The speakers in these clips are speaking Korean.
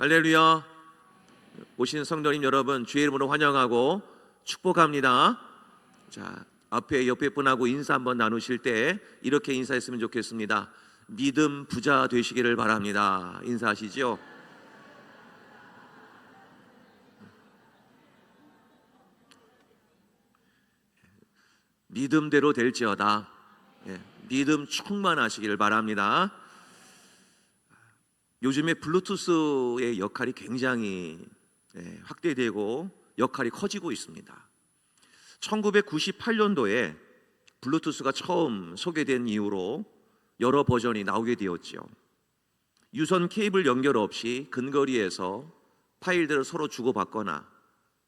할렐루야. 오신 성도님 여러분, 주의 이름으로 환영하고 축복합니다. 자, 앞에 옆에 분하고 인사 한번 나누실 때 이렇게 인사했으면 좋겠습니다. 믿음 부자 되시기를 바랍니다. 인사하시죠. 믿음대로 될지어다. 믿음 충만하시기를 바랍니다. 요즘에 블루투스의 역할이 굉장히 확대되고 역할이 커지고 있습니다. 1998년도에 블루투스가 처음 소개된 이후로 여러 버전이 나오게 되었죠. 유선 케이블 연결 없이 근거리에서 파일들을 서로 주고받거나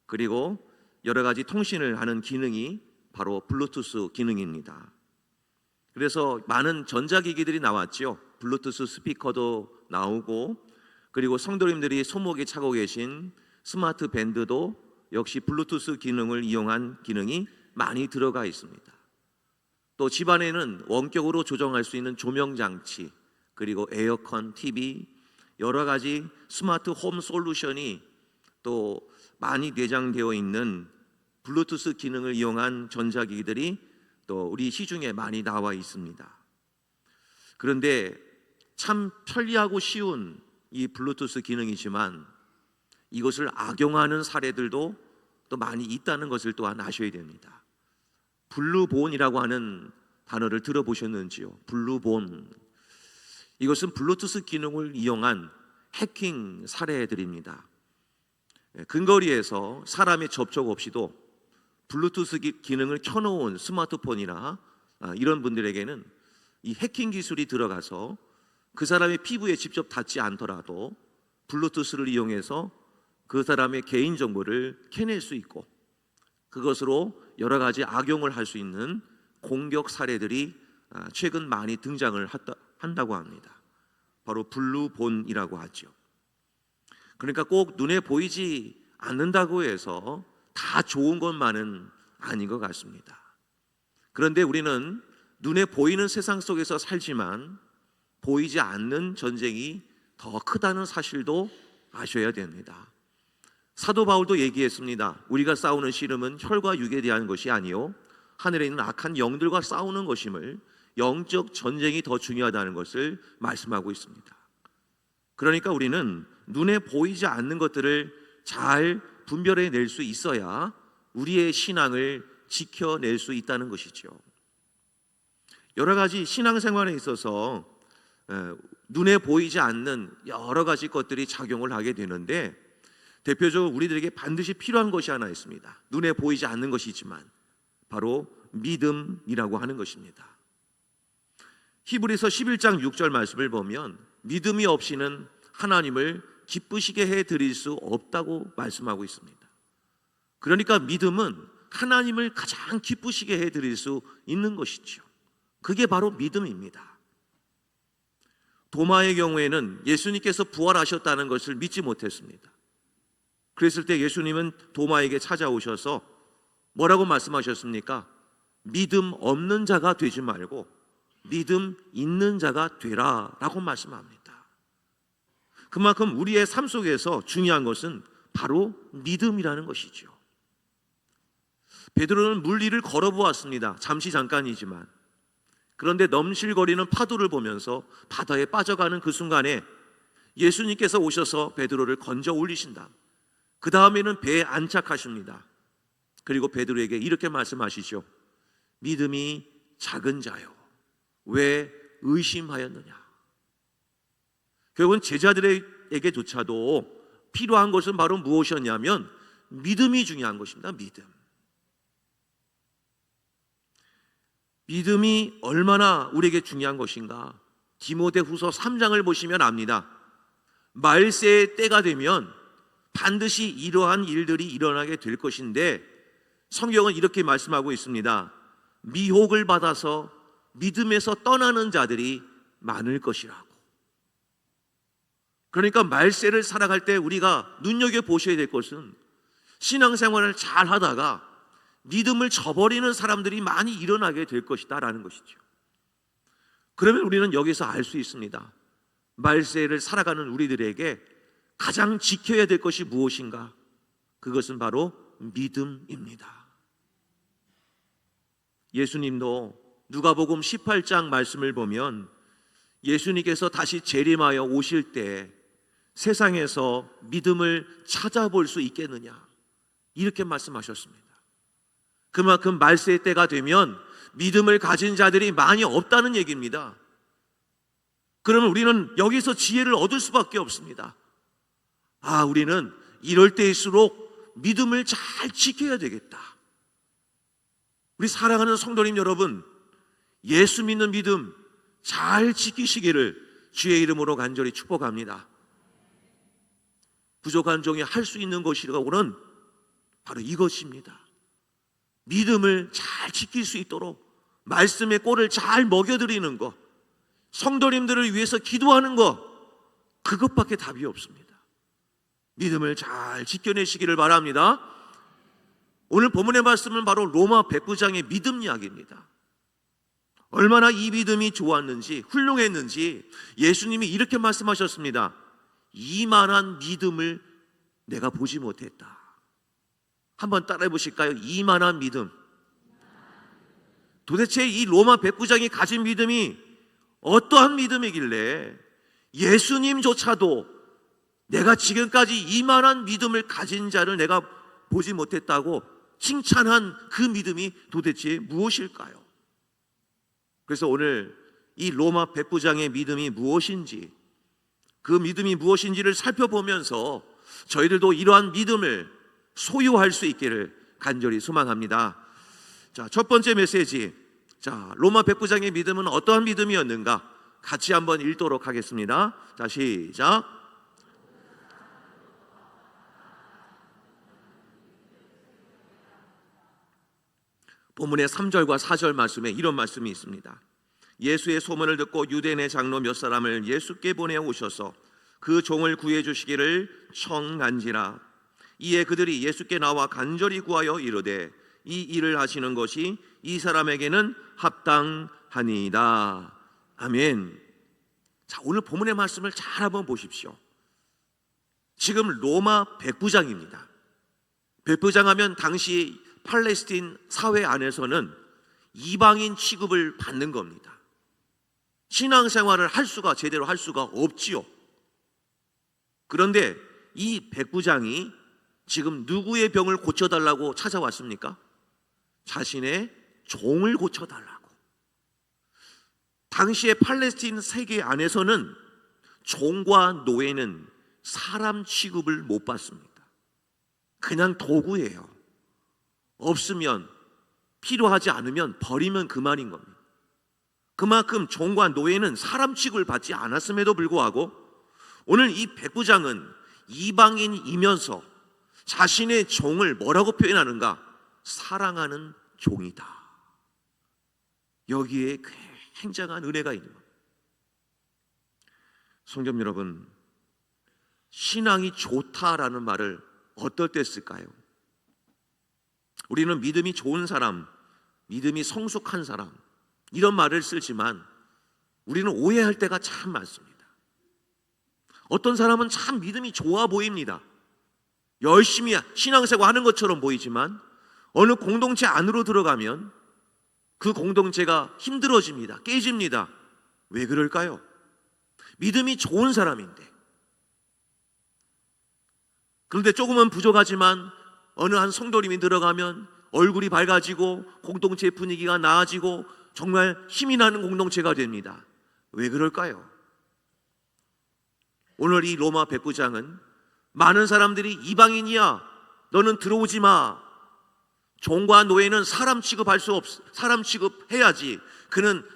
그리고 여러 가지 통신을 하는 기능이 바로 블루투스 기능입니다. 그래서 많은 전자기기들이 나왔죠. 블루투스 스피커도 나오고, 그리고 성도님들이 손목에 차고 계신 스마트 밴드도 역시 블루투스 기능을 이용한 기능이 많이 들어가 있습니다. 또 집안에는 원격으로 조정할 수 있는 조명 장치, 그리고 에어컨, TV, 여러 가지 스마트 홈 솔루션이 또 많이 내장되어 있는 블루투스 기능을 이용한 전자기기들이 또 우리 시중에 많이 나와 있습니다. 그런데 참 편리하고 쉬운 이 블루투스 기능이지만 이것을 악용하는 사례들도 또 많이 있다는 것을 또한 아셔야 됩니다. 블루본이라고 하는 단어를 들어보셨는지요? 블루본. 이것은 블루투스 기능을 이용한 해킹 사례들입니다. 근거리에서 사람의 접촉 없이도 블루투스 기능을 켜놓은 스마트폰이나 이런 분들에게는 이 해킹 기술이 들어가서 그 사람의 피부에 직접 닿지 않더라도 블루투스를 이용해서 그 사람의 개인정보를 캐낼 수 있고 그것으로 여러 가지 악용을 할 수 있는 공격 사례들이 최근 많이 등장을 한다고 합니다. 바로 블루본이라고 하죠. 그러니까 꼭 눈에 보이지 않는다고 해서 다 좋은 것만은 아닌 것 같습니다. 그런데 우리는 눈에 보이는 세상 속에서 살지만 보이지 않는 전쟁이 더 크다는 사실도 아셔야 됩니다. 사도 바울도 얘기했습니다. 우리가 싸우는 씨름은 혈과 육에 대한 것이 아니요 하늘에 있는 악한 영들과 싸우는 것임을, 영적 전쟁이 더 중요하다는 것을 말씀하고 있습니다. 그러니까 우리는 눈에 보이지 않는 것들을 잘 분별해낼 수 있어야 우리의 신앙을 지켜낼 수 있다는 것이죠. 여러 가지 신앙생활에 있어서 눈에 보이지 않는 여러 가지 것들이 작용을 하게 되는데 대표적으로 우리들에게 반드시 필요한 것이 하나 있습니다. 눈에 보이지 않는 것이지만 바로 믿음이라고 하는 것입니다. 히브리서 11장 6절 말씀을 보면 믿음이 없이는 하나님을 기쁘시게 해드릴 수 없다고 말씀하고 있습니다. 그러니까 믿음은 하나님을 가장 기쁘시게 해드릴 수 있는 것이죠. 그게 바로 믿음입니다. 도마의 경우에는 예수님께서 부활하셨다는 것을 믿지 못했습니다. 그랬을 때 예수님은 도마에게 찾아오셔서 뭐라고 말씀하셨습니까? 믿음 없는 자가 되지 말고 믿음 있는 자가 되라 라고 말씀합니다. 그만큼 우리의 삶 속에서 중요한 것은 바로 믿음이라는 것이죠. 베드로는 물 위를 걸어보았습니다. 잠깐이지만. 그런데 넘실거리는 파도를 보면서 바다에 빠져가는 그 순간에 예수님께서 오셔서 베드로를 건져 올리신다. 그 다음에는 배에 안착하십니다. 그리고 베드로에게 이렇게 말씀하시죠. 믿음이 작은 자요, 왜 의심하였느냐. 결국은 제자들에게조차도 필요한 것은 바로 무엇이었냐면 믿음이 중요한 것입니다. 믿음이 얼마나 우리에게 중요한 것인가. 디모데후서 3장을 보시면 압니다. 말세의 때가 되면 반드시 이러한 일들이 일어나게 될 것인데 성경은 이렇게 말씀하고 있습니다. 미혹을 받아서 믿음에서 떠나는 자들이 많을 것이라고. 그러니까 말세를 살아갈 때 우리가 눈여겨보셔야 될 것은 신앙생활을 잘 하다가 믿음을 저버리는 사람들이 많이 일어나게 될 것이다 라는 것이죠. 그러면 우리는 여기서 알 수 있습니다. 말세를 살아가는 우리들에게 가장 지켜야 될 것이 무엇인가? 그것은 바로 믿음입니다. 예수님도 누가복음 18장 말씀을 보면 예수님께서 다시 재림하여 오실 때 세상에서 믿음을 찾아볼 수 있겠느냐, 이렇게 말씀하셨습니다. 그만큼 말세의 때가 되면 믿음을 가진 자들이 많이 없다는 얘기입니다. 그러면 우리는 여기서 지혜를 얻을 수밖에 없습니다. 우리는 이럴 때일수록 믿음을 잘 지켜야 되겠다. 우리 사랑하는 성도님 여러분, 예수 믿는 믿음 잘 지키시기를 주의 이름으로 간절히 축복합니다. 부족한 종이 할 수 있는 것이라고는 바로 이것입니다. 믿음을 잘 지킬 수 있도록 말씀의 꼴을 잘 먹여드리는 것, 성도님들을 위해서 기도하는 것, 그것밖에 답이 없습니다. 믿음을 잘 지켜내시기를 바랍니다. 오늘 본문의 말씀은 바로 로마 백부장의 믿음 이야기입니다. 얼마나 이 믿음이 좋았는지, 훌륭했는지 예수님이 이렇게 말씀하셨습니다. 이만한 믿음을 내가 보지 못했다. 한번 따라해 보실까요? 이만한 믿음. 도대체 이 로마 백부장이 가진 믿음이 어떠한 믿음이길래 예수님조차도 내가 지금까지 이만한 믿음을 가진 자를 내가 보지 못했다고 칭찬한 그 믿음이 도대체 무엇일까요? 그래서 오늘 이 로마 백부장의 믿음이 무엇인지, 그 믿음이 무엇인지를 살펴보면서 저희들도 이러한 믿음을 소유할 수 있기를 간절히 소망합니다. 자, 첫 번째 메시지. 자, 로마 백부장의 믿음은 어떠한 믿음이었는가? 같이 한번 읽도록 하겠습니다. 자, 시작. 본문의 3절과 4절 말씀에 이런 말씀이 있습니다. 예수의 소문을 듣고 유대인의 장로 몇 사람을 예수께 보내 오셔서 그 종을 구해 주시기를 청한지라. 이에 그들이 예수께 나와 간절히 구하여 이르되 이 일을 하시는 것이 이 사람에게는 합당하니이다. 아멘. 자, 오늘 본문의 말씀을 잘 한번 보십시오. 지금 로마 백부장입니다. 백부장하면 당시 팔레스틴 사회 안에서는 이방인 취급을 받는 겁니다. 신앙생활을 제대로 할 수가 없지요. 그런데 이 백부장이 지금 누구의 병을 고쳐달라고 찾아왔습니까? 자신의 종을 고쳐달라고. 당시의 팔레스틴 세계 안에서는 종과 노예는 사람 취급을 못 받습니다. 그냥 도구예요. 없으면, 필요하지 않으면 버리면 그만인 겁니다. 그만큼 종과 노예는 사람 취급을 받지 않았음에도 불구하고 오늘 이 백부장은 이방인이면서 자신의 종을 뭐라고 표현하는가? 사랑하는 종이다. 여기에 굉장한 은혜가 있는 겁니다. 성도 여러분, 신앙이 좋다라는 말을 어떨 때 쓸까요? 우리는 믿음이 좋은 사람, 믿음이 성숙한 사람, 이런 말을 쓰지만 우리는 오해할 때가 참 많습니다. 어떤 사람은 참 믿음이 좋아 보입니다. 열심히 신앙생활 하는 것처럼 보이지만 어느 공동체 안으로 들어가면 그 공동체가 힘들어집니다. 깨집니다. 왜 그럴까요? 믿음이 좋은 사람인데. 그런데 조금은 부족하지만 어느 한 성도님이 들어가면 얼굴이 밝아지고 공동체 분위기가 나아지고 정말 힘이 나는 공동체가 됩니다. 왜 그럴까요? 오늘 이 로마 백부장은 많은 사람들이 이방인이야, 너는 들어오지 마, 종과 노예는 사람 취급해야지, 그는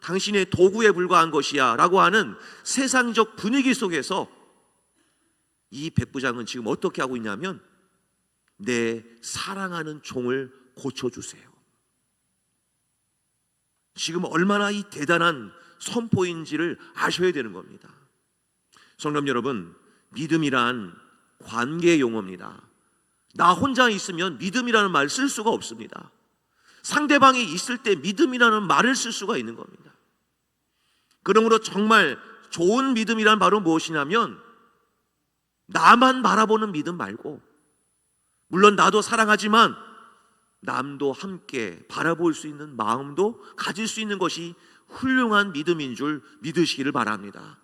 당신의 도구에 불과한 것이야 라고 하는 세상적 분위기 속에서 이 백부장은 지금 어떻게 하고 있냐면 내 사랑하는 종을 고쳐주세요. 지금 얼마나 이 대단한 선포인지를 아셔야 되는 겁니다. 성도 여러분, 믿음이란 관계 용어입니다. 나 혼자 있으면 믿음이라는 말을 쓸 수가 없습니다. 상대방이 있을 때 믿음이라는 말을 쓸 수가 있는 겁니다. 그러므로 정말 좋은 믿음이란 바로 무엇이냐면 나만 바라보는 믿음 말고, 물론 나도 사랑하지만 남도 함께 바라볼 수 있는 마음도 가질 수 있는 것이 훌륭한 믿음인 줄 믿으시기를 바랍니다.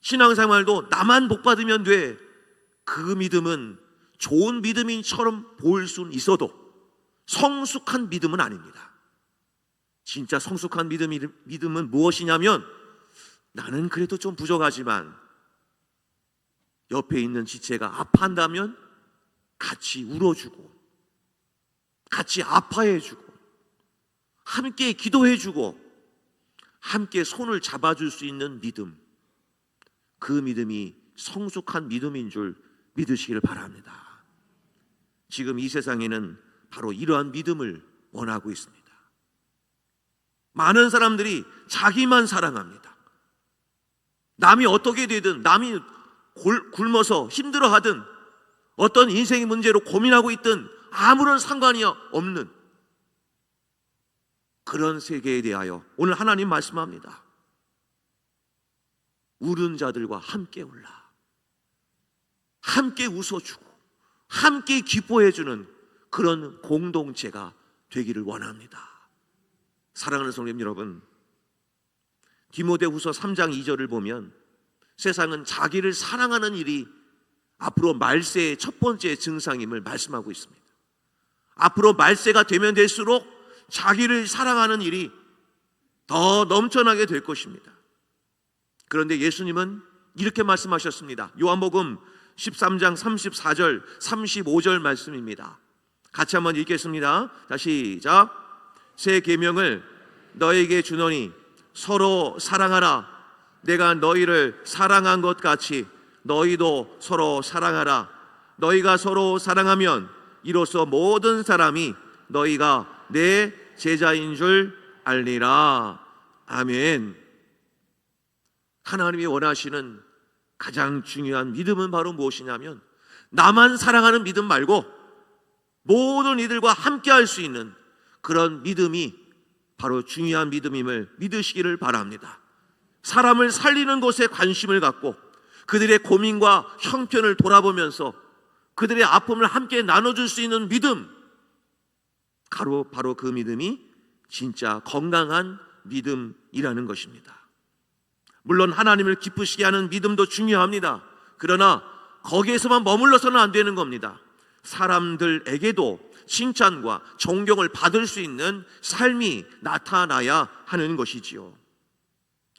신앙생활도 나만 복받으면 돼, 그 믿음은 좋은 믿음인처럼 보일 수는 있어도 성숙한 믿음은 아닙니다. 진짜 성숙한 믿음은 무엇이냐면, 나는 그래도 좀 부족하지만 옆에 있는 지체가 아파한다면 같이 울어주고, 같이 아파해주고, 함께 기도해주고, 함께 손을 잡아줄 수 있는 믿음, 그 믿음이 성숙한 믿음인 줄 믿으시기를 바랍니다. 지금 이 세상에는 바로 이러한 믿음을 원하고 있습니다. 많은 사람들이 자기만 사랑합니다. 남이 어떻게 되든, 남이 굶어서 힘들어하든, 어떤 인생의 문제로 고민하고 있든 아무런 상관이 없는 그런 세계에 대하여 오늘 하나님 말씀합니다. 울은 자들과 함께 울라, 함께 웃어주고 함께 기뻐해주는 그런 공동체가 되기를 원합니다. 사랑하는 성도님 여러분, 디모데후서 3장 2절을 보면 세상은 자기를 사랑하는 일이 앞으로 말세의 첫 번째 증상임을 말씀하고 있습니다. 앞으로 말세가 되면 될수록 자기를 사랑하는 일이 더 넘쳐나게 될 것입니다. 그런데 예수님은 이렇게 말씀하셨습니다. 요한복음 13장 34절 35절 말씀입니다. 같이 한번 읽겠습니다. 자, 시작. 새 계명을 너에게 주노니 서로 사랑하라. 내가 너희를 사랑한 것 같이 너희도 서로 사랑하라. 너희가 서로 사랑하면 이로써 모든 사람이 너희가 내 제자인 줄 알리라. 아멘. 하나님이 원하시는 가장 중요한 믿음은 바로 무엇이냐면, 나만 사랑하는 믿음 말고 모든 이들과 함께 할 수 있는 그런 믿음이 바로 중요한 믿음임을 믿으시기를 바랍니다. 사람을 살리는 것에 관심을 갖고 그들의 고민과 형편을 돌아보면서 그들의 아픔을 함께 나눠줄 수 있는 믿음, 바로 그 믿음이 진짜 건강한 믿음이라는 것입니다. 물론 하나님을 기쁘시게 하는 믿음도 중요합니다. 그러나 거기에서만 머물러서는 안 되는 겁니다. 사람들에게도 칭찬과 존경을 받을 수 있는 삶이 나타나야 하는 것이지요.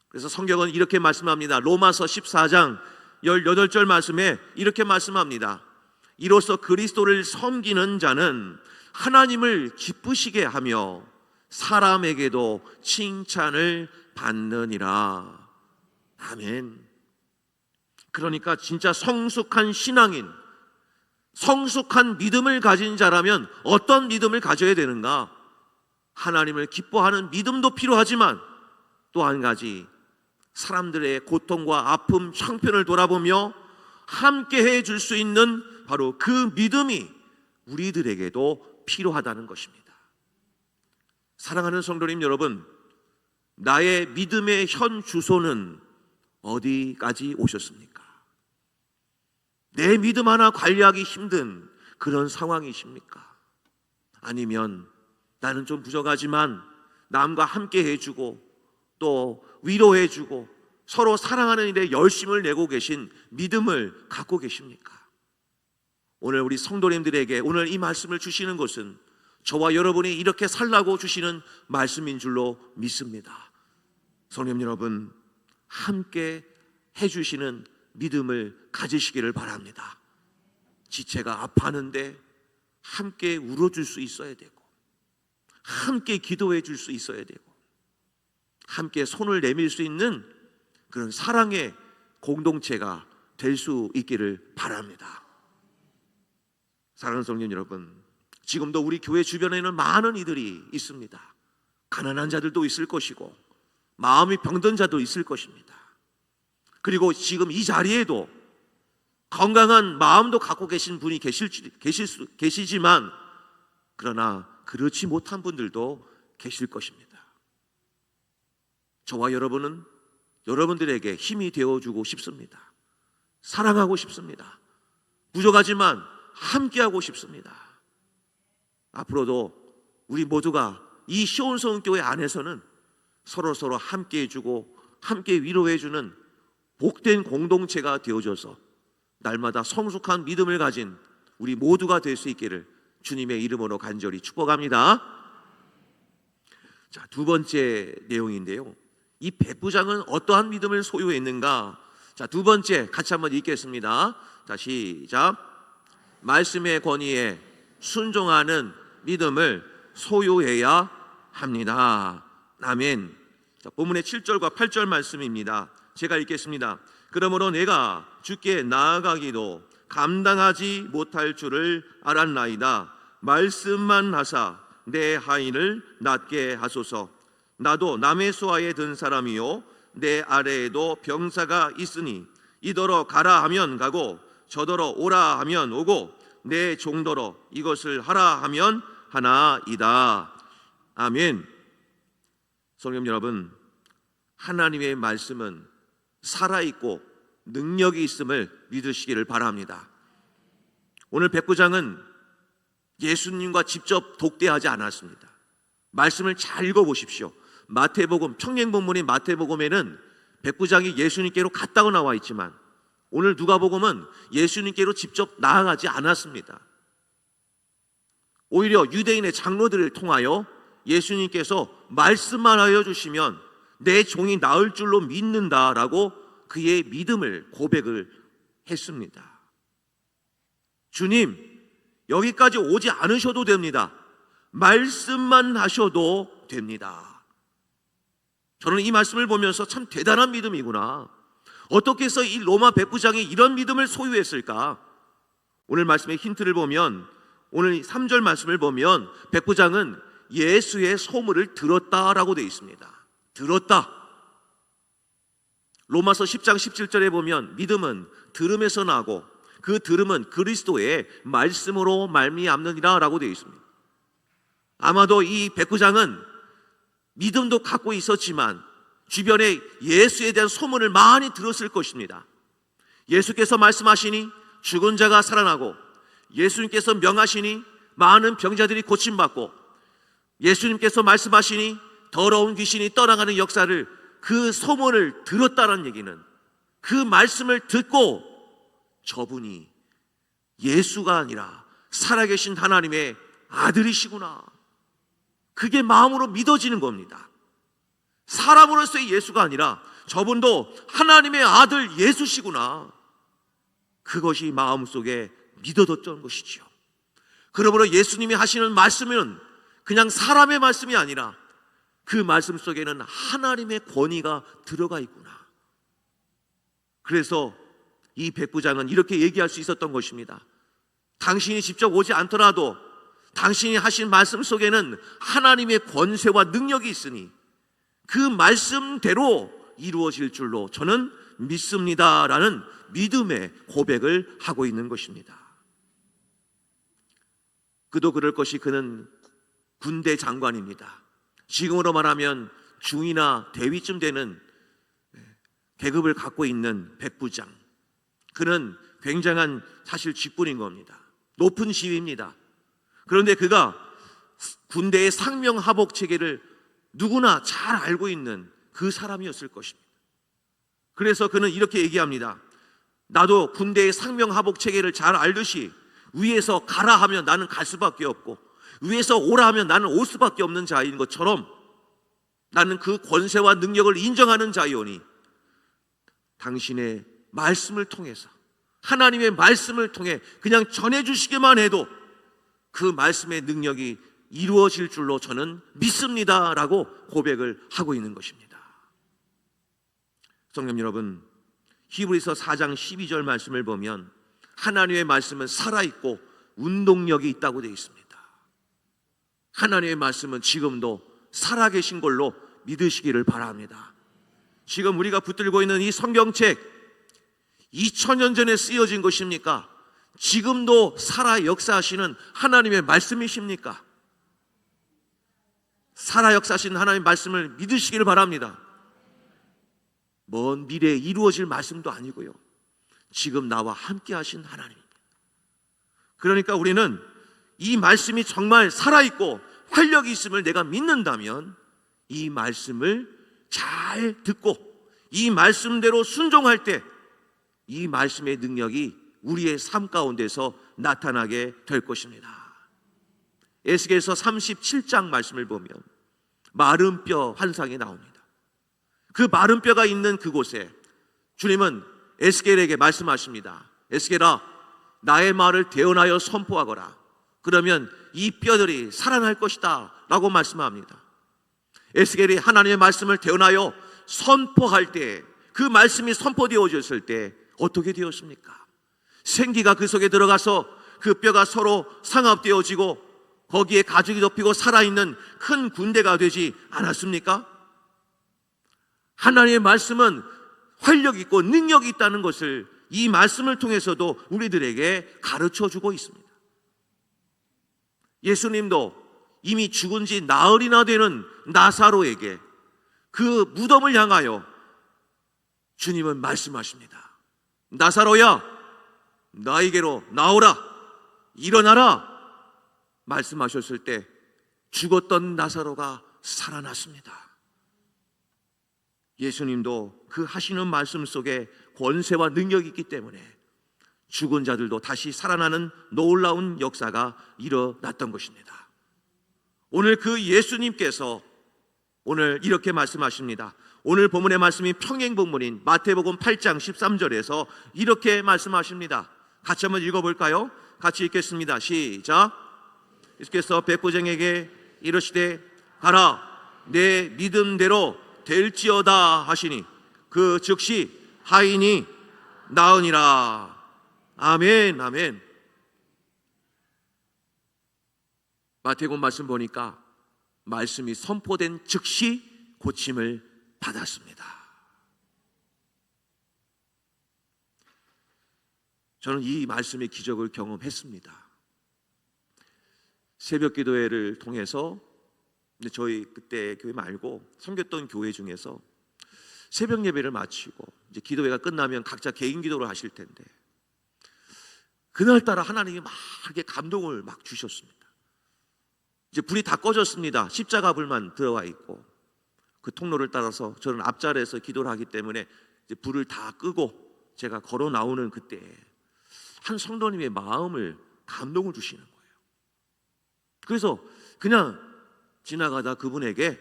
그래서 성경은 이렇게 말씀합니다. 로마서 14장 18절 말씀에 이렇게 말씀합니다. 이로써 그리스도를 섬기는 자는 하나님을 기쁘시게 하며 사람에게도 칭찬을 받느니라. 아멘. 그러니까 진짜 성숙한 신앙인, 성숙한 믿음을 가진 자라면 어떤 믿음을 가져야 되는가? 하나님을 기뻐하는 믿음도 필요하지만 또 한 가지, 사람들의 고통과 아픔, 형편을 돌아보며 함께 해줄 수 있는 바로 그 믿음이 우리들에게도 필요하다는 것입니다. 사랑하는 성도님 여러분, 나의 믿음의 현 주소는 어디까지 오셨습니까? 내 믿음 하나 관리하기 힘든 그런 상황이십니까? 아니면 나는 좀 부족하지만 남과 함께 해주고 또 위로해주고 서로 사랑하는 일에 열심을 내고 계신 믿음을 갖고 계십니까? 오늘 우리 성도님들에게 오늘 이 말씀을 주시는 것은 저와 여러분이 이렇게 살라고 주시는 말씀인 줄로 믿습니다. 성도님 여러분, 함께 해주시는 믿음을 가지시기를 바랍니다. 지체가 아파하는데 함께 울어줄 수 있어야 되고, 함께 기도해 줄 수 있어야 되고, 함께 손을 내밀 수 있는 그런 사랑의 공동체가 될 수 있기를 바랍니다. 사랑하는 성도 여러분, 지금도 우리 교회 주변에는 많은 이들이 있습니다. 가난한 자들도 있을 것이고 마음이 병든 자도 있을 것입니다. 그리고 지금 이 자리에도 건강한 마음도 갖고 계신 분이 계시지만 그러나 그렇지 못한 분들도 계실 것입니다. 저와 여러분은 여러분들에게 힘이 되어주고 싶습니다. 사랑하고 싶습니다. 부족하지만 함께하고 싶습니다. 앞으로도 우리 모두가 이 시온성교회 안에서는 서로 함께해주고 함께 위로해주는 복된 공동체가 되어줘서 날마다 성숙한 믿음을 가진 우리 모두가 될 수 있기를 주님의 이름으로 간절히 축복합니다. 자, 두 번째 내용인데요, 이 백부장은 어떠한 믿음을 소유했는가? 자, 두 번째 같이 한번 읽겠습니다. 자, 시작. 말씀의 권위에 순종하는 믿음을 소유해야 합니다. 아멘. 자, 본문의 7절과 8절 말씀입니다. 제가 읽겠습니다. 그러므로 내가 주께 나아가기도 감당하지 못할 줄을 알았나이다. 말씀만 하사 내 하인을 낫게 하소서. 나도 남의 수하에 든 사람이요 내 아래에도 병사가 있으니 이더러 가라 하면 가고 저더러 오라 하면 오고 내 종더러 이것을 하라 하면 하나이다. 아멘. 성도 여러분, 하나님의 말씀은 살아있고 능력이 있음을 믿으시기를 바랍니다. 오늘 백부장은 예수님과 직접 독대하지 않았습니다. 말씀을 잘 읽어보십시오. 마태복음, 평행본문인 마태복음에는 백부장이 예수님께로 갔다고 나와 있지만 오늘 누가복음은 예수님께로 직접 나아가지 않았습니다. 오히려 유대인의 장로들을 통하여 예수님께서 말씀만 하여 주시면 내 종이 나을 줄로 믿는다라고 그의 믿음을 고백을 했습니다. 주님, 여기까지 오지 않으셔도 됩니다. 말씀만 하셔도 됩니다. 저는 이 말씀을 보면서 참 대단한 믿음이구나. 어떻게 해서 이 로마 백부장이 이런 믿음을 소유했을까? 오늘 말씀의 힌트를 보면, 오늘 3절 말씀을 보면 백부장은 예수의 소문을 들었다라고 되어 있습니다. 들었다. 로마서 10장 17절에 보면 믿음은 들음에서 나고 그 들음은 그리스도의 말씀으로 말미암느니라 라고 되어 있습니다. 아마도 이 백부장은 믿음도 갖고 있었지만 주변에 예수에 대한 소문을 많이 들었을 것입니다. 예수께서 말씀하시니 죽은 자가 살아나고, 예수님께서 명하시니 많은 병자들이 고침받고, 예수님께서 말씀하시니 더러운 귀신이 떠나가는 역사를, 그 소문을 들었다는 얘기는 그 말씀을 듣고 저분이 예수가 아니라 살아계신 하나님의 아들이시구나, 그게 마음으로 믿어지는 겁니다. 사람으로서의 예수가 아니라 저분도 하나님의 아들 예수시구나, 그것이 마음속에 믿어졌던 것이죠. 그러므로 예수님이 하시는 말씀은 그냥 사람의 말씀이 아니라 그 말씀 속에는 하나님의 권위가 들어가 있구나. 그래서 이 백부장은 이렇게 얘기할 수 있었던 것입니다. 당신이 직접 오지 않더라도 당신이 하신 말씀 속에는 하나님의 권세와 능력이 있으니 그 말씀대로 이루어질 줄로 저는 믿습니다라는 믿음의 고백을 하고 있는 것입니다. 그도 그럴 것이, 그는 군대 장관입니다. 지금으로 말하면 중이나 대위쯤 되는 계급을 갖고 있는 백부장. 그는 굉장한 사실 직분인 겁니다. 높은 지위입니다. 그런데 그가 군대의 상명하복 체계를 누구나 잘 알고 있는 그 사람이었을 것입니다. 그래서 그는 이렇게 얘기합니다. 나도 군대의 상명하복 체계를 잘 알듯이 위에서 가라 하면 나는 갈 수밖에 없고 위에서 오라 하면 나는 올 수밖에 없는 자인 것처럼 나는 그 권세와 능력을 인정하는 자이오니 당신의 말씀을 통해서, 하나님의 말씀을 통해 그냥 전해주시기만 해도 그 말씀의 능력이 이루어질 줄로 저는 믿습니다라고 고백을 하고 있는 것입니다. 성도 여러분, 히브리서 4장 12절 말씀을 보면 하나님의 말씀은 살아있고 운동력이 있다고 되어 있습니다. 하나님의 말씀은 지금도 살아계신 걸로 믿으시기를 바랍니다. 지금 우리가 붙들고 있는 이 성경책 2000년 전에 쓰여진 것입니까? 지금도 살아 역사하시는 하나님의 말씀이십니까? 살아 역사하시는 하나님의 말씀을 믿으시기를 바랍니다. 먼 미래에 이루어질 말씀도 아니고요, 지금 나와 함께 하신 하나님입니다. 그러니까 우리는 이 말씀이 정말 살아있고 활력이 있음을 내가 믿는다면 이 말씀을 잘 듣고 이 말씀대로 순종할 때 이 말씀의 능력이 우리의 삶 가운데서 나타나게 될 것입니다. 에스겔서 37장 말씀을 보면 마른 뼈 환상이 나옵니다. 그 마른 뼈가 있는 그곳에 주님은 에스겔에게 말씀하십니다. 에스겔아, 나의 말을 대언하여 선포하거라. 그러면 이 뼈들이 살아날 것이다 라고 말씀합니다. 에스겔이 하나님의 말씀을 대언하여 선포할 때, 그 말씀이 선포되어졌을 때 어떻게 되었습니까? 생기가 그 속에 들어가서 그 뼈가 서로 상합되어지고 거기에 가죽이 덮이고 살아있는 큰 군대가 되지 않았습니까? 하나님의 말씀은 활력 있고 능력이 있다는 것을 이 말씀을 통해서도 우리들에게 가르쳐주고 있습니다. 예수님도 이미 죽은 지 나흘이나 되는 나사로에게 그 무덤을 향하여 주님은 말씀하십니다. 나사로야, 나에게로 나오라, 일어나라 말씀하셨을 때 죽었던 나사로가 살아났습니다. 예수님도 그 하시는 말씀 속에 권세와 능력이 있기 때문에 죽은 자들도 다시 살아나는 놀라운 역사가 일어났던 것입니다. 오늘 그 예수님께서 오늘 이렇게 말씀하십니다. 오늘 본문의 말씀이 평행본문인 마태복음 8장 13절에서 이렇게 말씀하십니다. 같이 한번 읽어볼까요? 같이 읽겠습니다. 시작. 예수께서 백부장에게 이르시되 가라, 내 믿음대로 될지어다 하시니 그 즉시 하인이 나으니라. 아멘, 아멘. 마태복음 말씀 보니까 말씀이 선포된 즉시 고침을 받았습니다. 저는 이 말씀의 기적을 경험했습니다. 새벽 기도회를 통해서 저희 그때 교회 말고 섬겼던 교회 중에서 새벽 예배를 마치고 이제 기도회가 끝나면 각자 개인 기도를 하실 텐데 그날따라 하나님이 막 이렇게 감동을 막 주셨습니다. 이제 불이 다 꺼졌습니다. 십자가 불만 들어와 있고 그 통로를 따라서 저는 앞자리에서 기도를 하기 때문에 이제 불을 다 끄고 제가 걸어 나오는 그때 한 성도님의 마음을 감동을 주시는 거예요. 그래서 그냥 지나가다 그분에게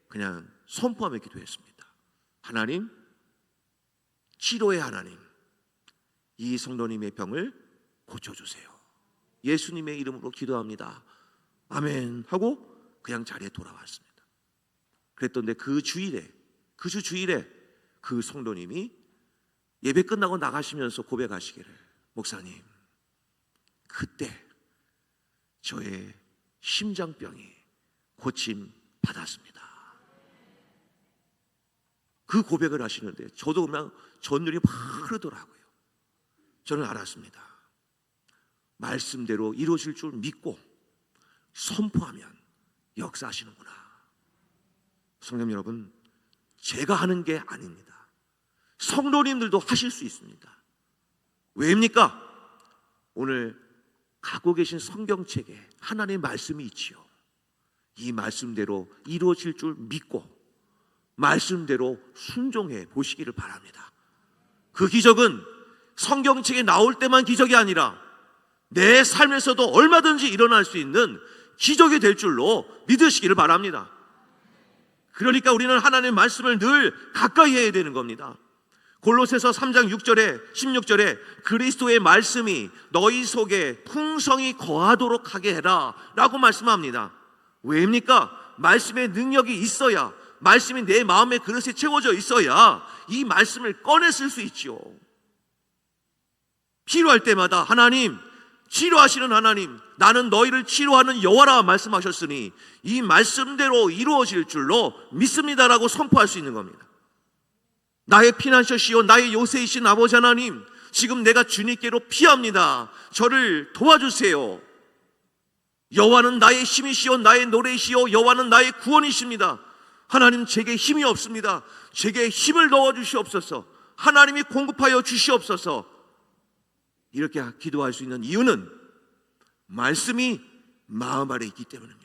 그냥 선포하며 기도했습니다. 하나님, 치료의 하나님, 이 성도님의 병을 고쳐주세요. 예수님의 이름으로 기도합니다. 아멘 하고 그냥 자리에 돌아왔습니다. 그랬던데 그 주일에 그 성도님이 예배 끝나고 나가시면서 고백하시기를, 목사님, 그때 저의 심장병이 고침 받았습니다. 그 고백을 하시는데 저도 그냥 전율이 막 흐르더라고요. 저는 알았습니다. 말씀대로 이루어질 줄 믿고 선포하면 역사하시는구나. 성도 여러분, 제가 하는 게 아닙니다. 성도님들도 하실 수 있습니다. 왜입니까? 오늘 갖고 계신 성경책에 하나님의 말씀이 있지요. 이 말씀대로 이루어질 줄 믿고 말씀대로 순종해 보시기를 바랍니다. 그 기적은 성경책에 나올 때만 기적이 아니라 내 삶에서도 얼마든지 일어날 수 있는 기적이 될 줄로 믿으시기를 바랍니다. 그러니까 우리는 하나님의 말씀을 늘 가까이 해야 되는 겁니다. 골로새서 3장 6절에 16절에 그리스도의 말씀이 너희 속에 풍성히 거하도록 하게 해라 라고 말씀합니다. 왜입니까? 말씀의 능력이 있어야, 말씀이 내 마음의 그릇에 채워져 있어야 이 말씀을 꺼내 쓸 수 있지요. 필요할 때마다 하나님, 치료하시는 하나님, 나는 너희를 치료하는 여호와라 말씀하셨으니 이 말씀대로 이루어질 줄로 믿습니다라고 선포할 수 있는 겁니다. 나의 피난처시요 나의 요새이신 아버지 하나님, 지금 내가 주님께로 피합니다. 저를 도와주세요. 여호와는 나의 힘이시요 나의 노래이시요 여호와는 나의 구원이십니다. 하나님, 제게 힘이 없습니다. 제게 힘을 넣어 주시옵소서. 하나님이 공급하여 주시옵소서. 이렇게 기도할 수 있는 이유는 말씀이 마음 안에 있기 때문입니다.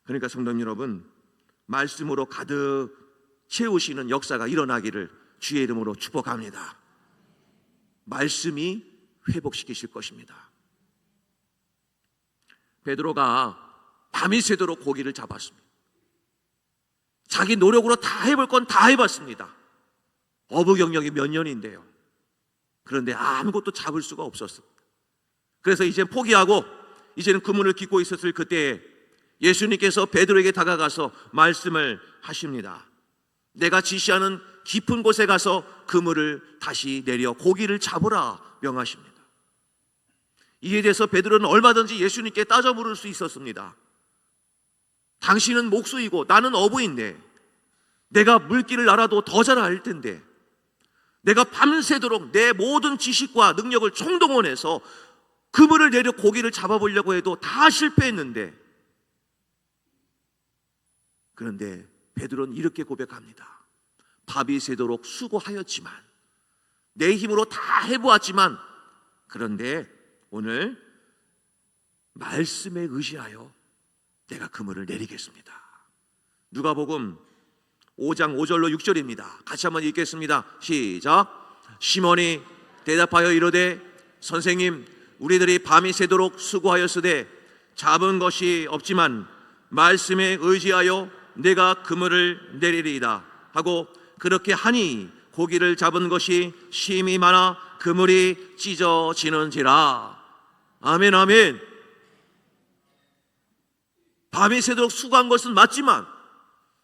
그러니까 성도 여러분, 말씀으로 가득 채우시는 역사가 일어나기를 주의 이름으로 축복합니다. 말씀이 회복시키실 것입니다. 베드로가 밤이 새도록 고기를 잡았습니다. 자기 노력으로 다 해볼 건 다 해봤습니다. 어부 경력이 몇 년인데요. 그런데 아무것도 잡을 수가 없었습니다. 그래서 이제 포기하고 이제는 그물을 깃고 있었을 그때 예수님께서 베드로에게 다가가서 말씀을 하십니다. 내가 지시하는 깊은 곳에 가서 그물을 다시 내려 고기를 잡으라 명하십니다. 이에 대해서 베드로는 얼마든지 예수님께 따져 물을 수 있었습니다. 당신은 목수이고 나는 어부인데 내가 물길을 알아도 더 잘 알 텐데 내가 밤새도록 내 모든 지식과 능력을 총동원해서 그물을 내려 고기를 잡아보려고 해도 다 실패했는데, 그런데 베드로는 이렇게 고백합니다. 밤이 새도록 수고하였지만, 내 힘으로 다 해보았지만, 그런데 오늘 말씀에 의지하여 내가 그물을 내리겠습니다. 누가복음 5장 5절로 6절입니다. 같이 한번 읽겠습니다. 시작. 시몬이 대답하여 이르되 선생님, 우리들이 밤이 새도록 수고하였으되 잡은 것이 없지만 말씀에 의지하여 내가 그물을 내리리이다 하고 그렇게 하니 고기를 잡은 것이 심히 많아 그물이 찢어지는지라. 아멘, 아멘. 밤이 새도록 수고한 것은 맞지만,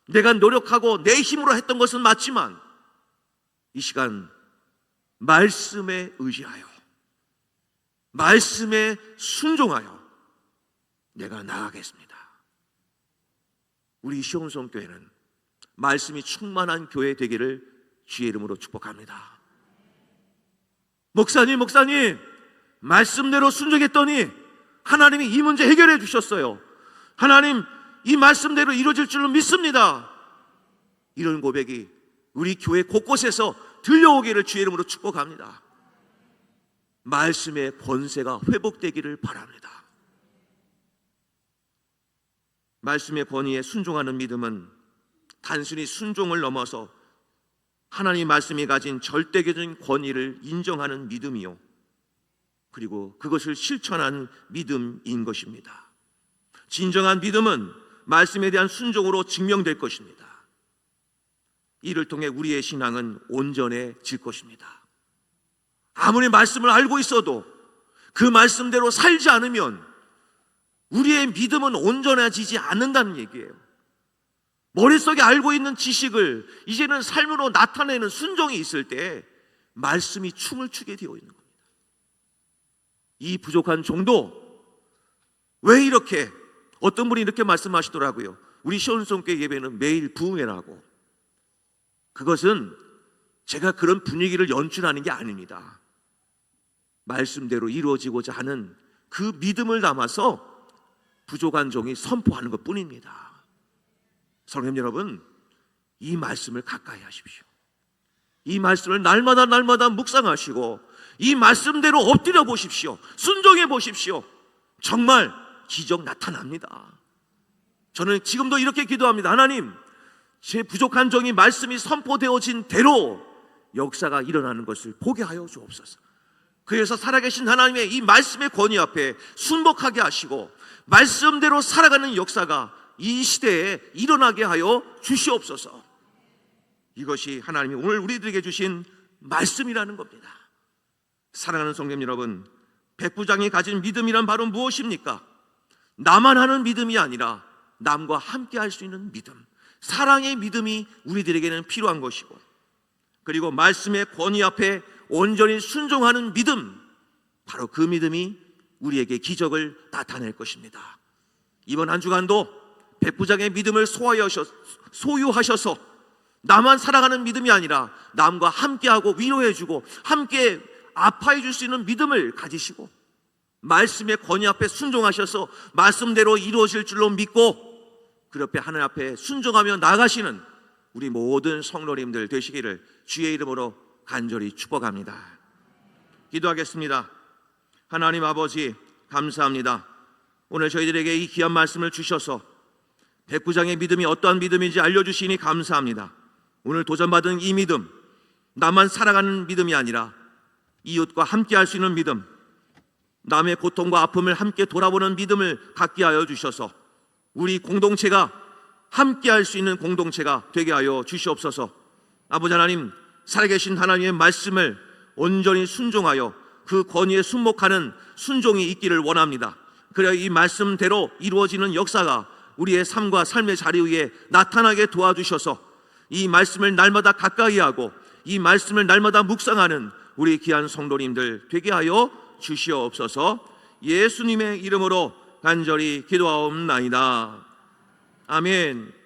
내가 노력하고 내 힘으로 했던 것은 맞지만, 이 시간 말씀에 의지하여, 말씀에 순종하여 내가 나아가겠습니다. 우리 시온성교회는 말씀이 충만한 교회 되기를 주의 이름으로 축복합니다. 목사님, 말씀대로 순종했더니 하나님이 이 문제 해결해 주셨어요. 하나님, 이 말씀대로 이루어질 줄로 믿습니다. 이런 고백이 우리 교회 곳곳에서 들려오기를 주의 이름으로 축복합니다. 말씀의 권세가 회복되기를 바랍니다. 말씀의 권위에 순종하는 믿음은 단순히 순종을 넘어서 하나님 말씀이 가진 절대적인 권위를 인정하는 믿음이요, 그리고 그것을 실천하는 믿음인 것입니다. 진정한 믿음은 말씀에 대한 순종으로 증명될 것입니다. 이를 통해 우리의 신앙은 온전해질 것입니다. 아무리 말씀을 알고 있어도 그 말씀대로 살지 않으면 우리의 믿음은 온전해지지 않는다는 얘기예요. 머릿속에 알고 있는 지식을 이제는 삶으로 나타내는 순종이 있을 때 말씀이 춤을 추게 되어 있는 겁니다. 이 부족한 종도 왜 이렇게, 어떤 분이 이렇게 말씀하시더라고요. 우리 시온성교회 예배는 매일 부흥회라고. 그것은 제가 그런 분위기를 연출하는 게 아닙니다. 말씀대로 이루어지고자 하는 그 믿음을 담아서 부족한 종이 선포하는 것 뿐입니다. 성도 여러분, 이 말씀을 가까이 하십시오. 이 말씀을 날마다 묵상하시고 이 말씀대로 엎드려 보십시오. 순종해 보십시오. 정말 기적 나타납니다. 저는 지금도 이렇게 기도합니다. 하나님, 제 부족한 종이 말씀이 선포되어진 대로 역사가 일어나는 것을 보게 하여 주옵소서. 그래서 살아계신 하나님의 이 말씀의 권위 앞에 순복하게 하시고 말씀대로 살아가는 역사가 이 시대에 일어나게 하여 주시옵소서. 이것이 하나님이 오늘 우리들에게 주신 말씀이라는 겁니다. 사랑하는 성도 여러분, 백부장이 가진 믿음이란 바로 무엇입니까? 나만 하는 믿음이 아니라 남과 함께 할 수 있는 믿음, 사랑의 믿음이 우리들에게는 필요한 것이고, 그리고 말씀의 권위 앞에 온전히 순종하는 믿음, 바로 그 믿음이 우리에게 기적을 나타낼 것입니다. 이번 한 주간도 백부장의 믿음을 소유하셔서 나만 살아가는 믿음이 아니라 남과 함께하고 위로해주고 함께 아파해 줄 수 있는 믿음을 가지시고 말씀의 권위 앞에 순종하셔서 말씀대로 이루어질 줄로 믿고 그 옆에 하나님 앞에 순종하며 나가시는 우리 모든 성도님들 되시기를 주의 이름으로 간절히 축복합니다. 기도하겠습니다. 하나님 아버지, 감사합니다. 오늘 저희들에게 이 귀한 말씀을 주셔서 백부장의 믿음이 어떠한 믿음인지 알려주시니 감사합니다. 오늘 도전받은 이 믿음, 나만 살아가는 믿음이 아니라 이웃과 함께 할 수 있는 믿음, 남의 고통과 아픔을 함께 돌아보는 믿음을 갖게 하여 주셔서 우리 공동체가 함께 할 수 있는 공동체가 되게 하여 주시옵소서. 아버지 하나님, 살아계신 하나님의 말씀을 온전히 순종하여 그 권위에 순목하는 순종이 있기를 원합니다. 그래야 이 말씀대로 이루어지는 역사가 우리의 삶과 삶의 자리 위에 나타나게 도와주셔서 이 말씀을 날마다 가까이 하고 이 말씀을 날마다 묵상하는 우리 귀한 성도님들 되게 하여 주시옵소서. 예수님의 이름으로 간절히 기도하옵나이다. 아멘.